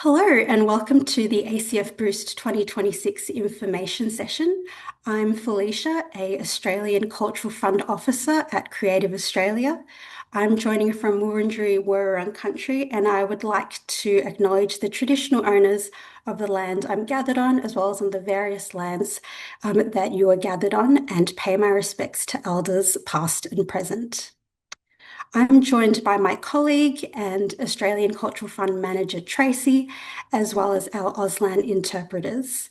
Hello and welcome to the ACF Boost 2026 information session. I'm Felicia, a Australian Cultural Fund Officer at Creative Australia. I'm joining from Wurundjeri Wurrung country, and I would like to acknowledge the traditional owners of the land I'm gathered on, as well as on the various lands that you are gathered on, and pay my respects to elders past and present. I'm joined by my colleague and Australian Cultural Fund Manager Tracy, as well as our Auslan interpreters.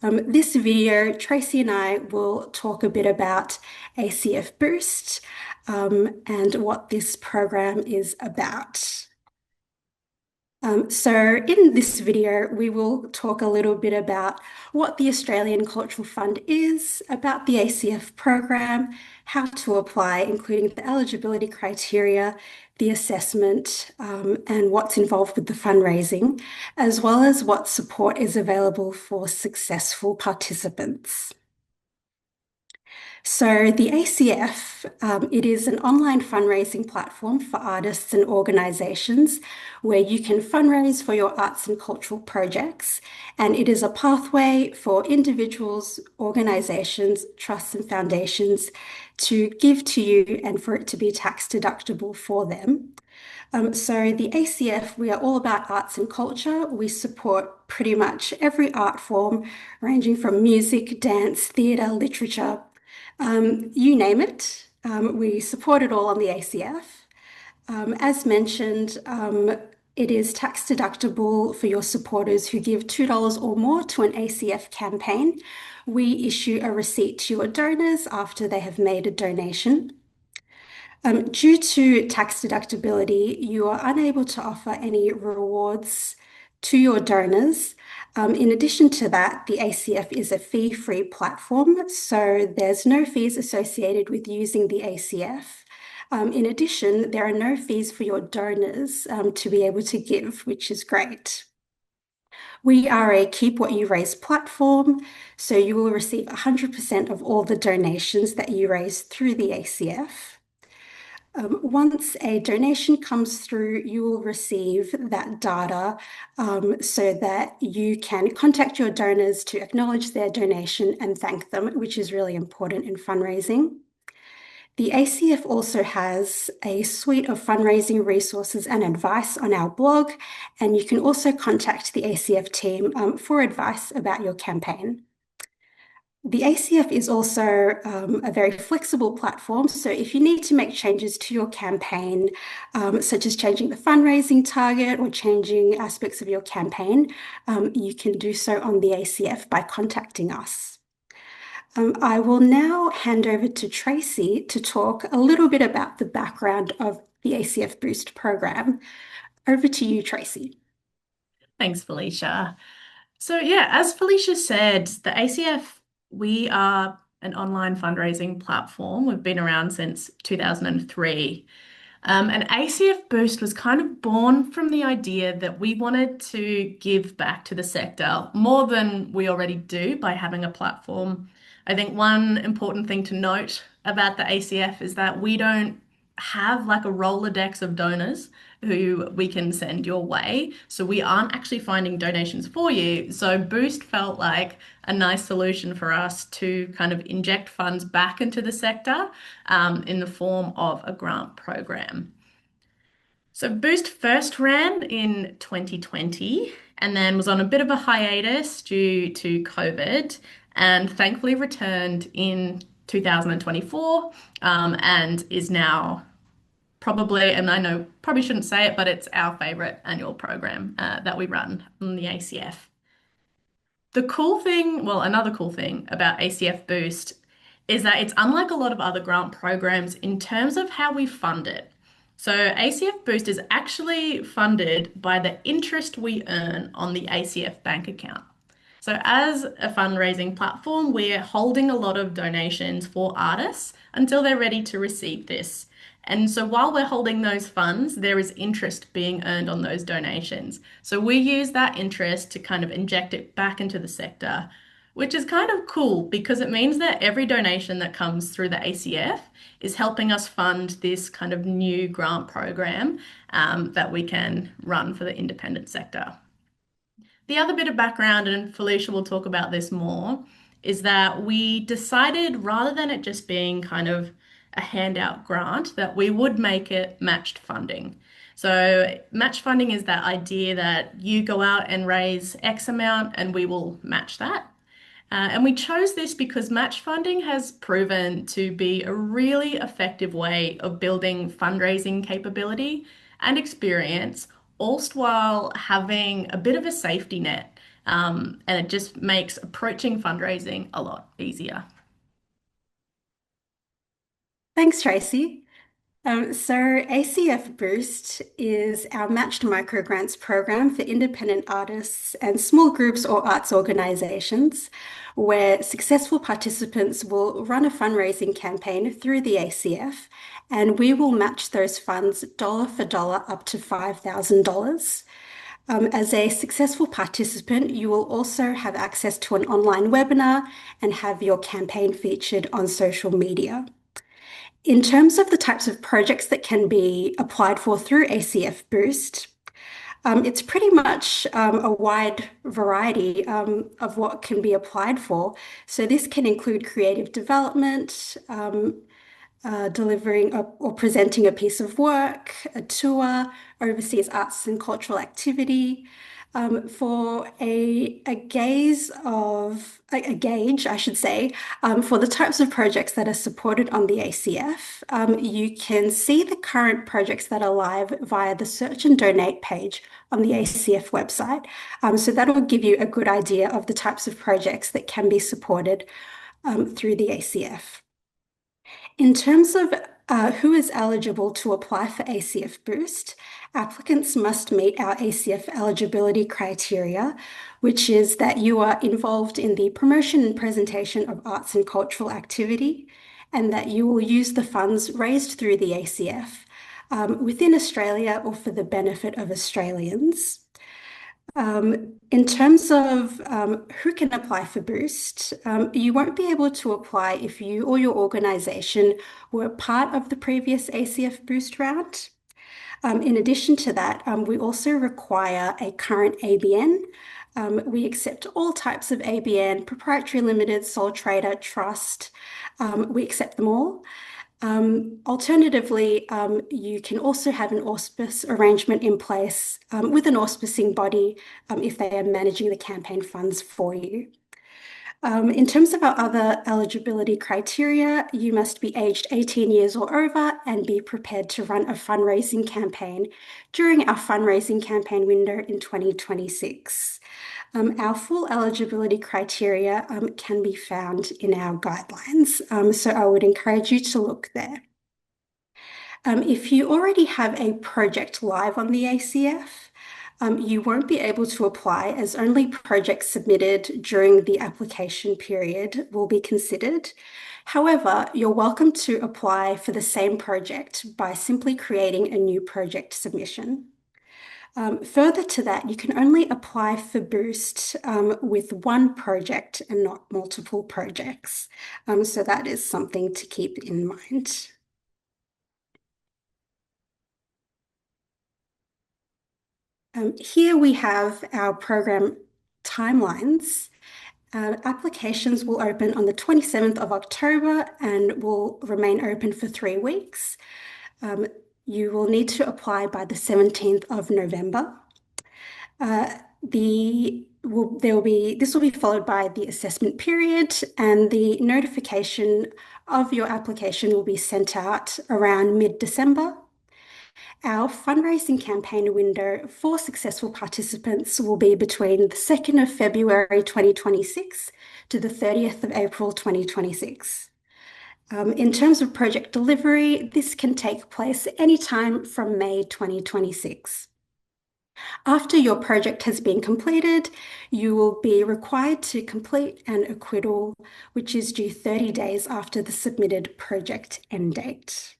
This video, Tracy and I will talk a bit about ACF Boost and what this program is about. So in this video, we will talk a little bit about what the Australian Cultural Fund is, about the ACF program, how to apply, including the eligibility criteria, the assessment, and what's involved with the fundraising, as well as what support is available for successful participants. So the ACF, it is an online fundraising platform for artists and organisations where you can fundraise for your arts and cultural projects. And it is a pathway for individuals, organisations, trusts and foundations to give to you and for it to be tax deductible for them. So the ACF, we are all about arts and culture. We support pretty much every art form, ranging from music, dance, theatre, literature, you name it. We support it all on the ACF. As mentioned, it is tax deductible for your supporters who give $2 or more to an ACF campaign. We issue a receipt to your donors after they have made a donation. Due to tax deductibility, you are unable to offer any rewards to your donors. In addition to that, the ACF is a fee-free platform, so there's no fees associated with using the ACF. In addition, there are no fees for your donors to be able to give, which is great. We are a Keep What You Raise platform, so you will receive 100% of all the donations that you raise through the ACF. Once a donation comes through, you will receive that data so that you can contact your donors to acknowledge their donation and thank them, which is really important in fundraising. The ACF also has a suite of fundraising resources and advice on our blog, and you can also contact the ACF team for advice about your campaign. The ACF is also a very flexible platform. So if you need to make changes to your campaign, such as changing the fundraising target or changing aspects of your campaign, you can do so on the ACF by contacting us. I will now hand over to Tracy to talk a little bit about the background of the ACF Boost program. Over to you, Tracy. Thanks, Felicia. So, yeah, as Felicia said, the ACF, we are an online fundraising platform. We've been around since 2003. And ACF Boost was kind of born from the idea that we wanted to give back to the sector more than we already do by having a platform. I think one important thing to note about the ACF is that we don't have like a Rolodex of donors who we can send your way. So we aren't actually finding donations for you. So Boost felt like a nice solution for us to kind of inject funds back into the sector in the form of a grant program. So Boost first ran in 2020 and then was on a bit of a hiatus due to COVID and thankfully returned in 2024 and is now probably, and I know probably shouldn't say it, but it's our favorite annual program that we run on the ACF. The cool thing, well, another cool thing about ACF Boost is that it's unlike a lot of other grant programs in terms of how we fund it. So ACF Boost is actually funded by the interest we earn on the ACF bank account. So as a fundraising platform, we're holding a lot of donations for artists until they're ready to receive this. And so while we're holding those funds, there is interest being earned on those donations. So we use that interest to kind of inject it back into the sector, which is kind of cool because it means that every donation that comes through the ACF is helping us fund this kind of new grant program that we can run for the independent sector. The other bit of background, and Felicia will talk about this more, is that we decided rather than it just being kind of a handout grant, that we would make it matched funding. So, match funding is that idea that you go out and raise X amount and we will match that. And we chose this because match funding has proven to be a really effective way of building fundraising capability and experience, all while having a bit of a safety net. And it just makes approaching fundraising a lot easier. Thanks, Tracy. So ACF Boost is our matched microgrants program for independent artists and small groups or arts organizations, where successful participants will run a fundraising campaign through the ACF, and we will match those funds dollar for dollar up to $5,000. As a successful participant, you will also have access to an online webinar and have your campaign featured on social media. In terms of the types of projects that can be applied for through ACF Boost, it's pretty much a wide variety of what can be applied for. So this can include creative development, delivering or presenting a piece of work, a tour, overseas arts and cultural activity. For a gauge, I should say, for the types of projects that are supported on the ACF, you can see the current projects that are live via the search and donate page on the ACF website. So that will give you a good idea of the types of projects that can be supported through the ACF. In terms of who is eligible to apply for ACF Boost, applicants must meet our ACF eligibility criteria, which is that you are involved in the promotion and presentation of arts and cultural activity, and that you will use the funds raised through the ACF within Australia or for the benefit of Australians. In terms of who can apply for Boost, you won't be able to apply if you or your organisation were part of the previous ACF Boost round. In addition to that, we also require a current ABN. We accept all types of ABN, proprietary limited, sole trader, trust. We accept them all. Alternatively, you can also have an auspice arrangement in place with an auspicing body if they are managing the campaign funds for you. In terms of our other eligibility criteria, you must be aged 18 years or over and be prepared to run a fundraising campaign during our fundraising campaign window in 2026. Our full eligibility criteria can be found in our guidelines, so I would encourage you to look there. If you already have a project live on the ACF, you won't be able to apply as only projects submitted during the application period will be considered. However, you're welcome to apply for the same project by simply creating a new project submission. Further to that, you can only apply for Boost with one project and not multiple projects. So that is something to keep in mind. Here we have our program timelines. Applications will open on the 27th of October and will remain open for 3 weeks. You will need to apply by the 17th of November. This will be followed by the assessment period, and the notification of your application will be sent out around mid-December. Our fundraising campaign window for successful participants will be between the 2nd of February 2026 to the 30th of April 2026. In terms of project delivery, this can take place anytime from May 2026. After your project has been completed, you will be required to complete an acquittal, which is due 30 days after the submitted project end date.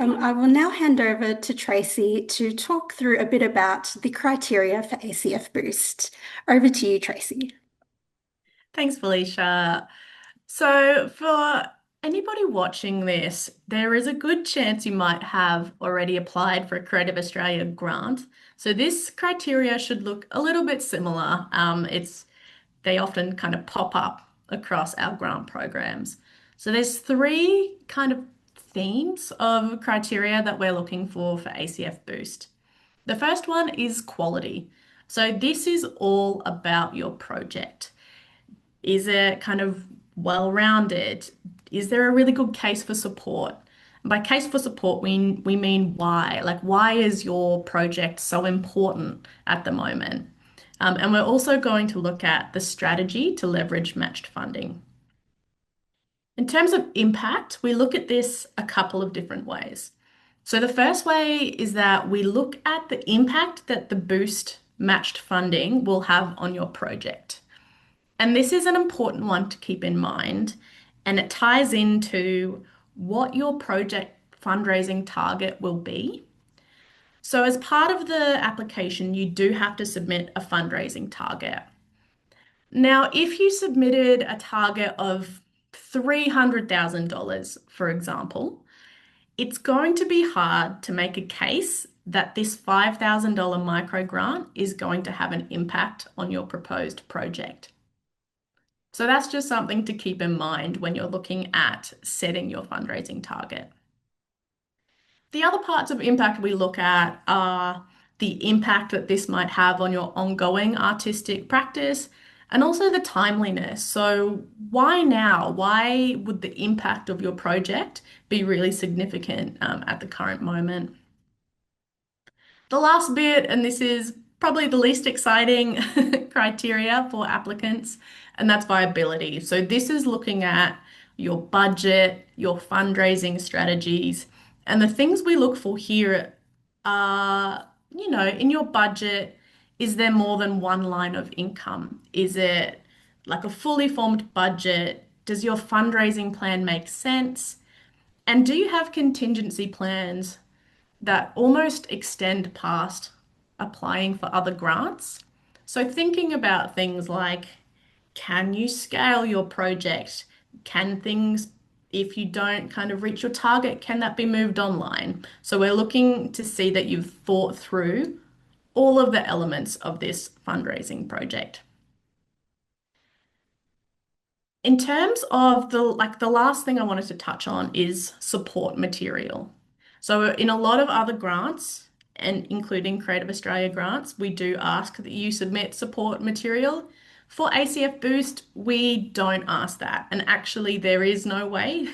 I will now hand over to Tracy to talk through a bit about the criteria for ACF Boost. Over to you, Tracy. Thanks, Felicia. So for Anybody watching this, there is a good chance you might have already applied for a Creative Australia grant. So this criteria should look a little bit similar. They often kind of pop up across our grant programs. So there's three kind of themes of criteria that we're looking for ACF Boost. The first one is quality. So this is all about your project. Is it kind of well-rounded? Is there a really good case for support? And by case for support, we mean why. Like, why is your project so important at the moment? And we're also going to look at the strategy to leverage matched funding. In terms of impact, we look at this a couple of different ways. So the first way is that we look at the impact that the boost matched funding will have on your project. And this is an important one to keep in mind, and it ties into what your project fundraising target will be. So, as part of the application, you do have to submit a fundraising target. Now, if you submitted a target of $300,000, for example, it's going to be hard to make a case that this $5,000 micro grant is going to have an impact on your proposed project. So that's just something to keep in mind when you're looking at setting your fundraising target. The other parts of impact we look at are the impact that this might have on your ongoing artistic practice and also the timeliness. So, why now? Why would the impact of your project be really significant at the current moment? The last bit, and this is probably the least exciting criteria for applicants, and that's viability. So this is looking at your budget, your fundraising strategies, and the things we look for here are, in your budget, is there more than one line of income? Is it like a fully formed budget? Does your fundraising plan make sense? And do you have contingency plans that almost extend past applying for other grants? So, thinking about things like, can you scale your project? Can things, if you don't kind of reach your target, can that be moved online? So, we're looking to see that you've thought through all of the elements of this fundraising project. In terms of the last thing I wanted to touch on is support material. So in a lot of other grants, and including Creative Australia grants, we do ask that you submit support material. For ACF Boost, we don't ask that. And actually, there is no way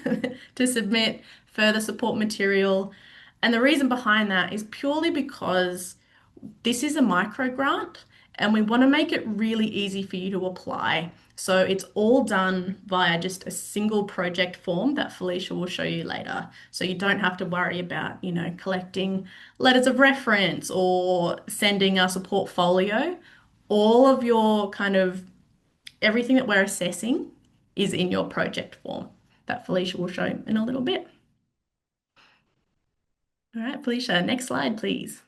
to submit further support material. And the reason behind that is purely because this is a micro grant and we want to make it really easy for you to apply. So it's all done via just a single project form that Felicia will show you later. So you don't have to worry about, collecting letters of reference or sending us a portfolio. All of your kind of everything that we're assessing is in your project form that Felicia will show in a little bit. All right, Felicia, next slide, please.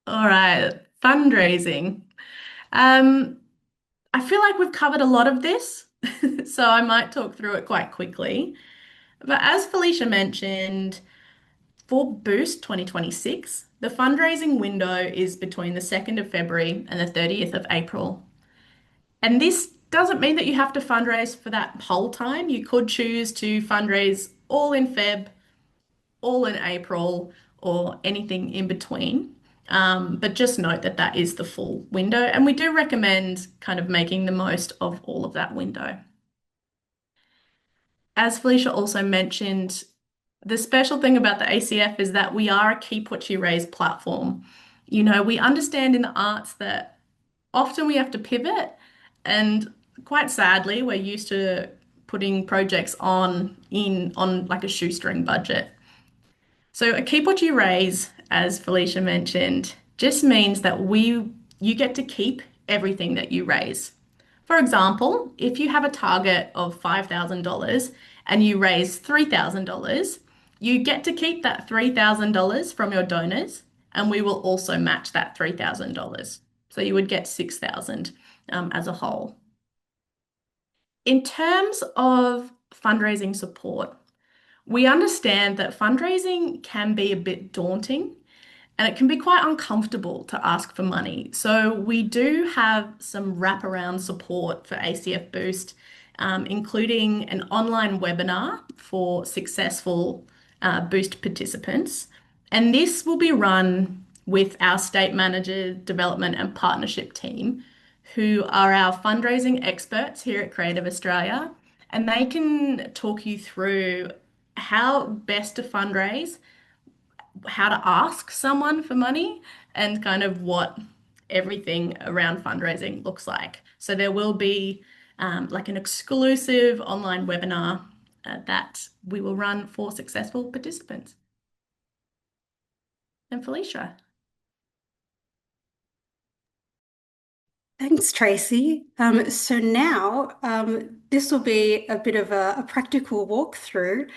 All right, fundraising. Um, I feel like we've covered a lot of this, so I might talk through it quite quickly. But as Felicia mentioned, for Boost 2026, the fundraising window is between the 2nd of February and the 30th of April. And this doesn't mean that you have to fundraise for that whole time. You could choose to fundraise all in Feb, all in April, or anything in between. But just note that that is the full window, and we do recommend kind of making the most of all of that window. As Felicia also mentioned, the special thing about the ACF is that we are a Keep What You Raise platform. We understand in the arts that often we have to pivot, and quite sadly, we're used to putting projects on like a shoestring budget. So a keep what you raise, as Felicia mentioned, just means that you get to keep everything that you raise. For example, if you have a target of $5,000 and you raise $3,000, you get to keep that $3,000 from your donors, and we will also match that $3,000. So you would get 6,000 as a whole. In terms of fundraising support, we understand that fundraising can be a bit daunting and it can be quite uncomfortable to ask for money. So we do have some wraparound support for ACF Boost, including an online webinar for successful Boost participants. And this will be run with our state manager, development and partnership team, who are our fundraising experts here at Creative Australia. And they can talk you through how best to fundraise, how to ask someone for money, and kind of what everything around fundraising looks like. So there will be like an exclusive online webinar that we will run for successful participants. And Felicia. Thanks, Tracy. So now this will be a bit of a practical walkthrough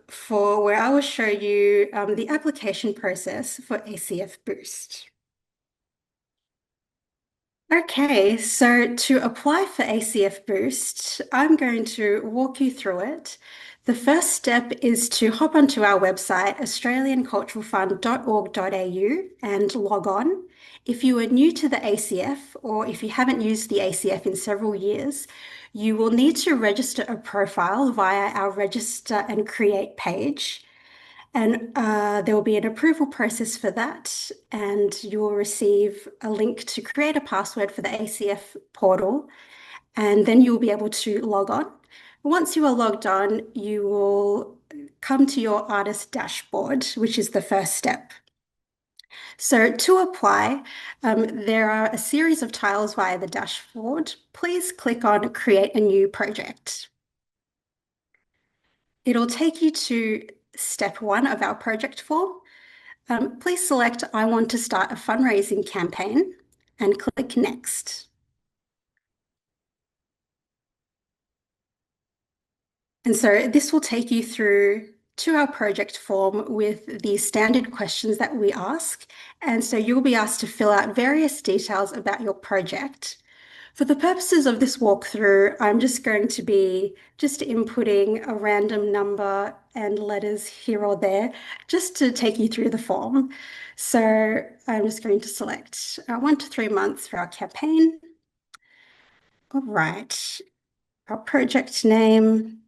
for where I will show you the application process for ACF Boost. Okay, so to apply for ACF Boost, I'm going to walk you through it. The first step is to hop onto our website, australianculturalfund.org.au, and log on. If you are new to the ACF or if you haven't used the ACF in several years, you will need to register a profile via our register and create page. And there will be an approval process for that, and you will receive a link to create a password for the ACF portal, and then you'll be able to log on. Once you are logged on, you will come to your artist dashboard, which is the first step. So to apply, there are a series of tiles via the dashboard. Please click on Create a New Project. It'll take you to step 1 of our project form. Please select I want to start a fundraising campaign and click Next. And so this will take you through to our project form with the standard questions that we ask. And so you'll be asked to fill out various details about your project. For the purposes of this walkthrough, I'm just going to be just inputting a random number and letters here or there, just to take you through the form. So I'm just going to select 1 to 3 months for our campaign. All right, our project name.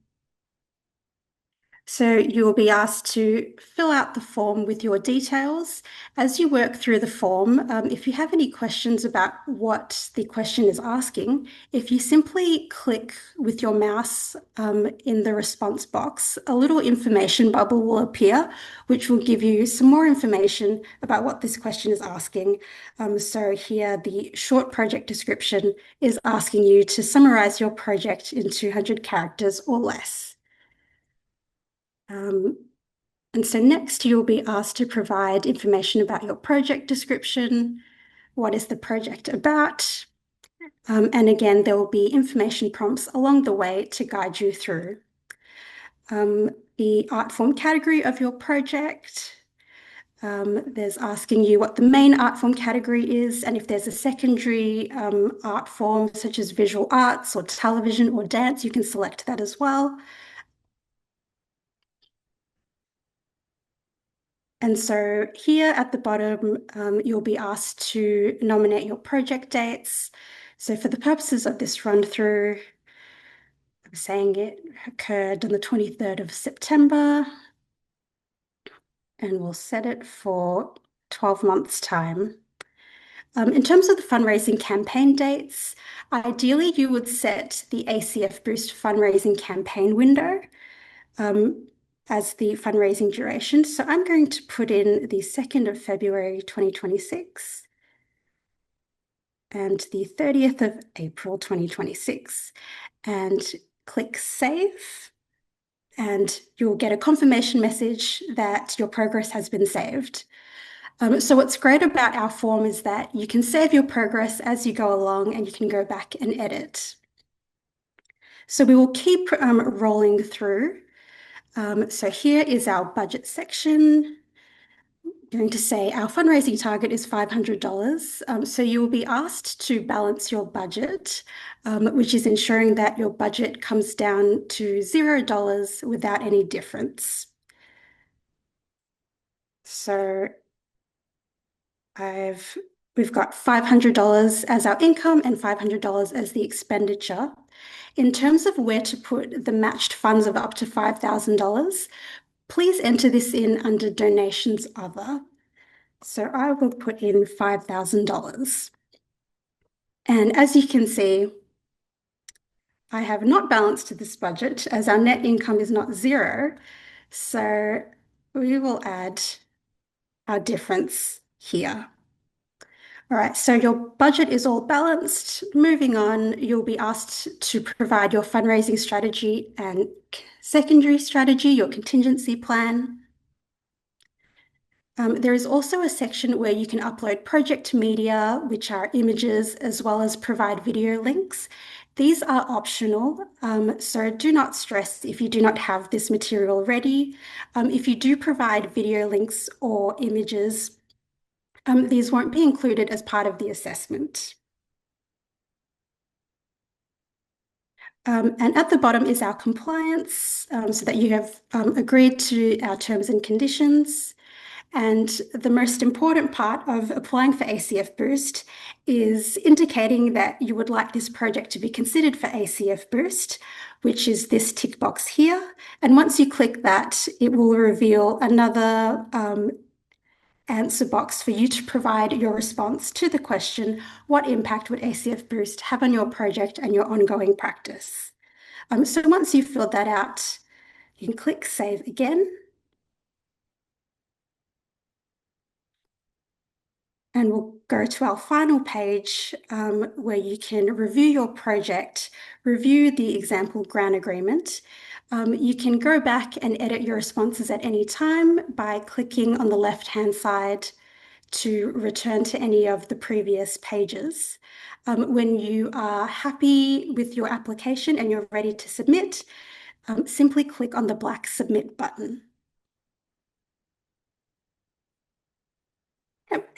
So you will be asked to fill out the form with your details. As you work through the form, if you have any questions about what the question is asking, if you simply click with your mouse in the response box, a little information bubble will appear, which will give you some more information about what this question is asking. So here, the short project description is asking you to summarize your project in 200 characters or less. And so next you'll be asked to provide information about your project description, what is the project about, and again, there will be information prompts along the way to guide you through. The art form category of your project, there's asking you what the main art form category is, and if there's a secondary art form such as visual arts or television or dance, you can select that as well. And so here at the bottom, you'll be asked to nominate your project dates. So for the purposes of this run through, I'm saying it occurred on the 23rd of September, and we'll set it for 12 months' time. In terms of the fundraising campaign dates, ideally you would set the ACF Boost fundraising campaign window as the fundraising duration. So I'm going to put in the 2nd of February 2026 and the 30th of April 2026, and click Save. And you'll get a confirmation message that your progress has been saved. So what's great about our form is that you can save your progress as you go along and you can go back and edit. So we will keep rolling through. So here is our budget section. going to say our fundraising target is $500. So you will be asked to balance your budget, which is ensuring that your budget comes down to $0 without any difference. So I've we've got $500 as our income and $500 as the expenditure. In terms of where to put the matched funds of up to $5,000, please enter this in under donations other. So I will put in $5,000. And as you can see, I have not balanced this budget as our net income is not zero. So we will add our difference here. All right, so your budget is all balanced. Moving on, you'll be asked to provide your fundraising strategy and secondary strategy, your contingency plan. There is also a section where you can upload project media, which are images, as well as provide video links. These are optional, so do not stress if you do not have this material ready. If you do provide video links or images, these won't be included as part of the assessment. And at the bottom is our compliance, so that you have agreed to our terms and conditions. And the most important part of applying for ACF Boost is indicating that you would like this project to be considered for ACF Boost, which is this tick box here. And once you click that, it will reveal another answer box for you to provide your response to the question, what impact would ACF Boost have on your project and your ongoing practice? So once you've filled that out, you can click Save Again. And we'll go to our final page where you can review your project, review the example grant agreement. You can go back and edit your responses at any time by clicking on the left-hand side to return to any of the previous pages. When you are happy with your application and you're ready to submit, simply click on the black Submit button.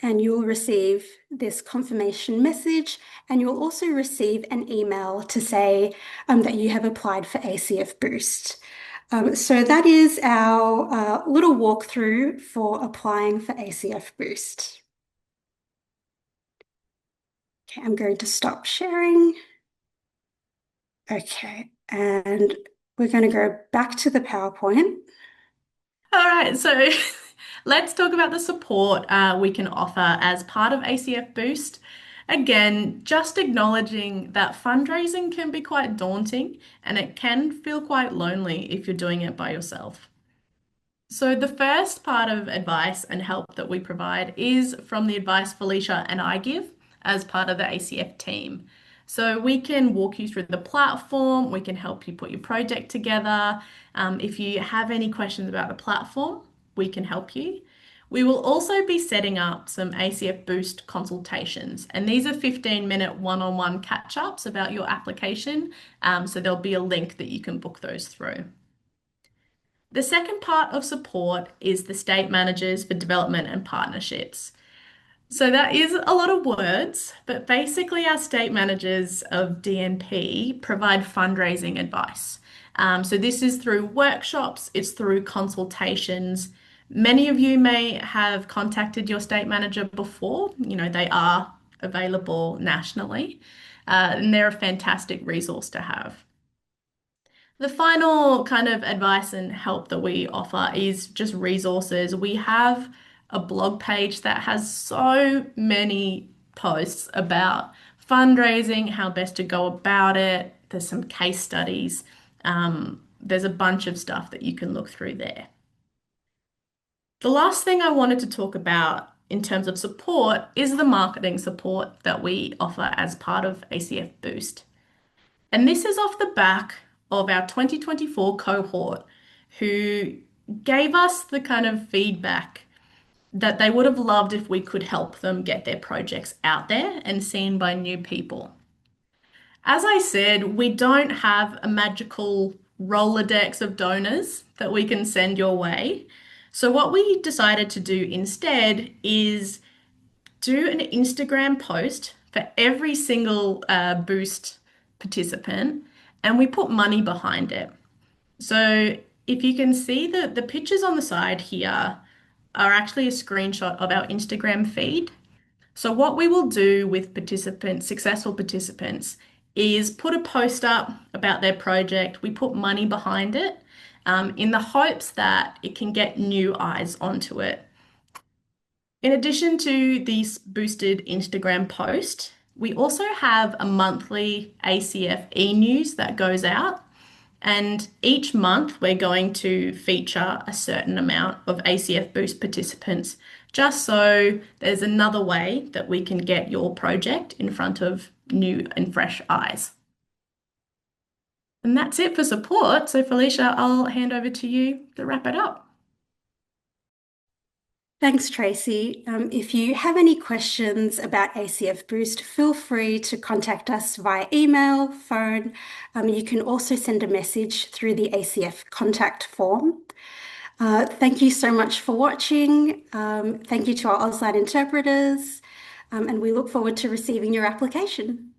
And you'll receive this confirmation message, and you'll also receive an email to say that you have applied for ACF Boost. So that is our little walkthrough for applying for ACF Boost. Okay, I'm going to stop sharing. Okay, and we're going to go back to the PowerPoint. All right, so let's talk about the support we can offer as part of ACF Boost. Again, just acknowledging that fundraising can be quite daunting and it can feel quite lonely if you're doing it by yourself. So, the first part of advice and help that we provide is from the advice Felicia and I give as part of the ACF team. So, we can walk you through the platform, we can help you put your project together. If you have any questions about the platform, we can help you. We will also be setting up some ACF Boost consultations, and these are 15-minute one-on-one catch-ups about your application. So, there'll be a link that you can book those through. The second part of support is the state managers for development and partnerships. So that is a lot of words, but basically our state managers of DNP provide fundraising advice. So this is through workshops, it's through consultations. Many of you may have contacted your state manager before. You know, they are available nationally, and they're a fantastic resource to have. The final kind of advice and help that we offer is just resources. We have a blog page that has so many posts about fundraising, how best to go about it. There's some case studies. There's a bunch of stuff that you can look through there. The last thing I wanted to talk about in terms of support is the marketing support that we offer as part of ACF Boost. And this is off the back of our 2024 cohort who gave us the kind of feedback that they would have loved if we could help them get their projects out there and seen by new people. As I said, we don't have a magical Rolodex of donors that we can send your way. So what we decided to do instead is do an Instagram post for every single Boost participant, and we put money behind it. So if you can see the pictures on the side here are actually a screenshot of our Instagram feed. So what we will do with participants, successful participants, is put a post up about their project. We put money behind it, in the hopes that it can get new eyes onto it. In addition to these boosted Instagram post, we also have a monthly ACF e-news that goes out. And each month, we're going to feature a certain amount of ACF Boost participants, just so there's another way that we can get your project in front of new and fresh eyes. And that's it for support. So, Felicia, I'll hand over to you to wrap it up. Thanks, Tracy. If you have any questions about ACF Boost, feel free to contact us via email, phone. You can also send a message through the ACF contact form. Thank you so much for watching. Thank you to our Auslan interpreters, and we look forward to receiving your application.